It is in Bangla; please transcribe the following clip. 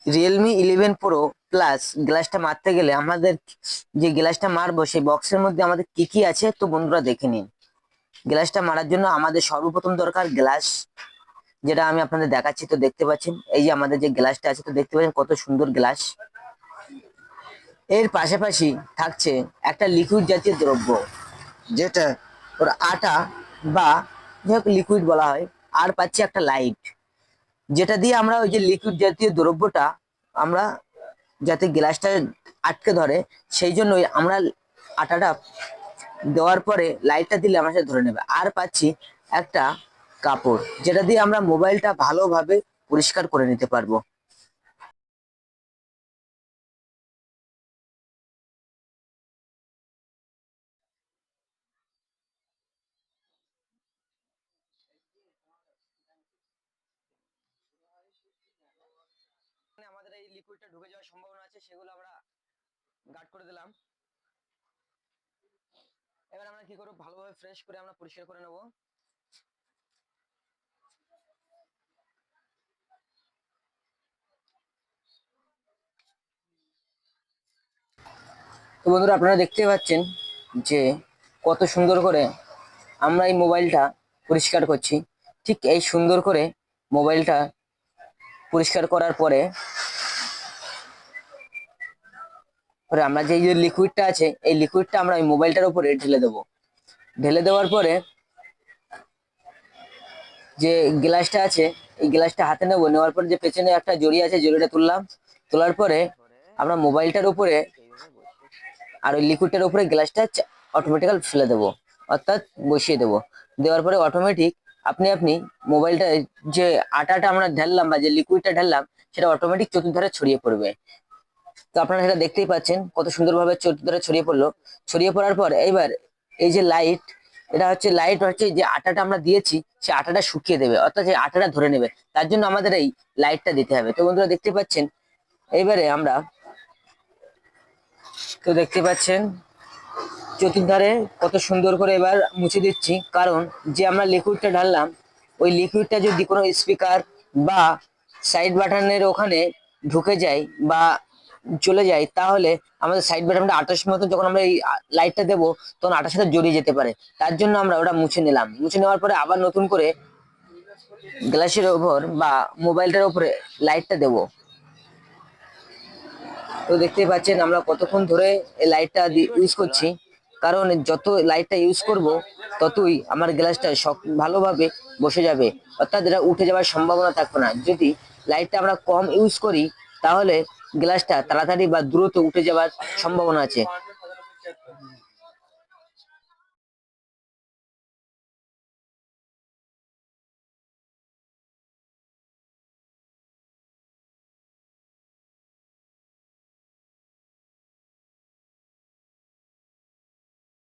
Realme 11 Pro প্লাস গ্লাসটা মারতে গেলে আমাদের যে গ্লাসটা মারবো সেই বক্সের মধ্যে আমাদের কি কি আছে তো বন্ধুরা দেখে নিন। গ্লাসটা মারার জন্য আমাদের সর্বপ্রথম দরকার গ্লাস, যেটা আমি আপনাদের দেখাচ্ছি। তো দেখতে পাচ্ছেন এই যে আমাদের যে গ্লাসটা আছে, তো দেখতে পাচ্ছেন কত সুন্দর গ্লাস। এর পাশাপাশি থাকছে একটা লিকুইড জাতীয় দ্রব্য, যেটা ওর আটা বা লিকুইড বলা হয়। আর পাচ্ছি একটা লাইট, যেটা দিয়ে আমরা ওই যে লিকুইড জাতীয় দ্রব্যটা আমরা যাতে গ্লাসটা আটকে ধরে, সেই জন্যই আমরা আটাটা দেওয়ার পরে লাইটটা দিলে আমার সাথে ধরে নেবে। আর পাচ্ছি একটা কাপড়, যেটা দিয়ে আমরা মোবাইলটা ভালোভাবে পরিষ্কার করে নিতে পারবো। আমাদের এই লিকুইডটা ঢুকে যাওয়ার সম্ভাবনা আছে, সেগুলো আমরা গার্ড করে দিলাম। এবার আমরা কি করবো, ভালোভাবে ফ্রেশ করে আমরা পরিষ্কার করে নেবো। তো বন্ধুরা, আপনারা দেখতে পাচ্ছেন যে কত সুন্দর করে আমরা এই মোবাইলটা পরিষ্কার করছি। ঠিক এই সুন্দর করে মোবাইলটা পরিষ্কার করার পরে পরে আমরা যে লিকুইডটা আছে, এই লিকুইডটা আমরা এই মোবাইলটার উপরে ঢেলে দেবো। ঢেলে দেওয়ার পরে যে গ্লাসটা আছে, এই গ্লাসটা হাতে নেবো। নেওয়ার পরে যে পেছনে একটা জড়ি আছে, জড়িটা তুললাম। তোলার পরে আমরা মোবাইলটার উপরে আর ওই লিকুইডটার উপরে গ্লাসটা অটোমেটিক্যাল ফেলে দেবো, অর্থাৎ বসিয়ে দেবো। দেওয়ার পরে অটোমেটিক আপনি আপনি মোবাইলটা যে আটাটা আমরা ঢাললাম বা যে লিকুইডটা ঢাললাম, সেটা অটোমেটিক চতুর্ধারে ছড়িয়ে পড়বে। তো আপনারা সেটা দেখতেই পাচ্ছেন কত সুন্দরভাবে চতুর্ধারে ছড়িয়ে পড়লো। ছড়িয়ে পড়ার পর এইবার এই যে লাইট, এটা হচ্ছে লাইট হচ্ছে যে আটাটা আমরা দিয়েছি, সে আটাটা শুকিয়ে দেবে, অর্থাৎ সেই আটাটা ধরে নেবে। তার জন্য আমাদের এই লাইটটা দিতে হবে। তো বন্ধুরা দেখতে পাচ্ছেন এইবারে আমরা, তো দেখতে পাচ্ছেন চতুর্ধারে কত সুন্দর করে এবার মুছে দিচ্ছি। কারণ যে আমরা লিকুইডটা ঢাললাম, ওই লিকুইডটা যদি কোনো স্পিকার বা সাইড বাটনের ওখানে ঢুকে যায় বা চলে যায়, তাহলে আমাদের সাইড বাটনটা আটার মতো যখন আমরা এই লাইটটা দেবো, তখন আটার সাথে জড়িয়ে যেতে পারে। তার জন্য আমরা ওটা মুছে নিলাম। মুছে নেওয়ার পরে আবার নতুন করে গ্লাসের ওপর বা মোবাইলটার উপরে লাইটটা দেবো। তো দেখতেই পাচ্ছেন আমরা কতক্ষণ ধরে এই লাইটটা ইউজ করছি। কারণ যত লাইটটা ইউজ করব, ততই আমার গ্লাসটা ভালোভাবে বসে যাবে, অর্থাৎ এটা উঠে যাওয়ার সম্ভাবনা থাকবে না। যদি লাইটটা আমরা কম ইউজ করি, তাহলে গ্লাসটা তাড়াতাড়ি বা দ্রুত উঠে যাওয়ার সম্ভাবনা আছে।